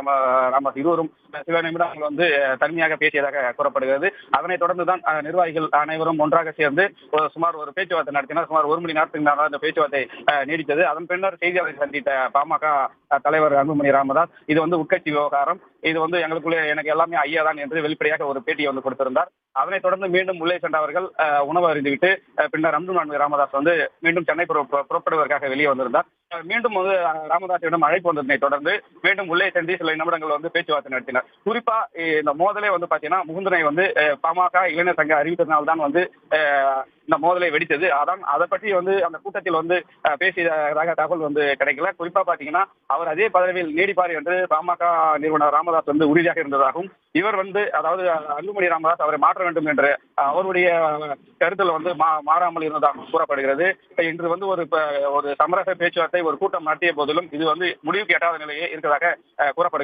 ராமதாஸ் இருவரும் சில நிமிடங்கள் தனிமையாக பேசியதாக கூறப்படுகிறது. அதனைத் தொடர்ந்துதான் நிர்வாகிகள் அனைவரும் ஒன்றாக சேர்ந்து சுமார் ஒரு பேச்சுவார்த்தை நடத்தினர். சுமார் 1 மணி நேரத்துக்கு மேலாக அந்த பேச்சுவார்த்தை நீடித்தது. அதன் பின்னர் செய்தியாளர்களை சந்தித்த பாமக தலைவர் அன்புமணி ராமதாஸ், இது உட்கட்சி விவகாரம், இது எங்களுக்குள்ளே எனக்கு எல்லாமே ஐயா தான் என்று வெளிப்படையாக ஒரு பேட்டியை கொடுத்திருந்தார். அதனைத் தொடர்ந்து மீண்டும் உள்ளே சென்ற அவர்கள் உணவு அருந்திவிட்டு பின்னர் அன்புமணி ராமதாஸ் மீண்டும் சென்னை புறப்படுவதற்காக வெளியே வந்திருந்தார். மீண்டும் ராமதாஸிடம் அழைப்பு வந்ததனை தொடர்ந்து மீண்டும் உள்ளே சென்று சில நிமிடங்கள் பேச்சுவார்த்தை நடத்தினர். குறிப்பா இந்த மோதலே பாத்தீங்கன்னா முகுந்தனை பாமக இளைஞர் சங்க அறிவித்ததனால்தான் இந்த மோதலை வெடித்தது. அதான் அதை பற்றி அந்த கூட்டத்தில் பேசியதாக தகவல் கிடைக்கல. குறிப்பா பாத்தீங்கன்னா அவர் அதே பதவியில் நீடிப்பார் என்று பாமக நிறுவனர் ராமதாஸ் உறுதியாக இருந்ததாகவும், இவர் அதாவது அன்புமணி ராமதாஸ் அவரை மாற்ற வேண்டும் என்று அவருடைய கருத்தில் மாறாமல் இருந்ததாக கூறப்படுகிறது. இன்று ஒரு சமரச பேச்சுவார்த்தை ஒரு கூட்டம் நடத்திய போதிலும் இது முடிவுக்கு எட்டாத நிலையே இருக்கிறதாக கூறப்படுகிறது.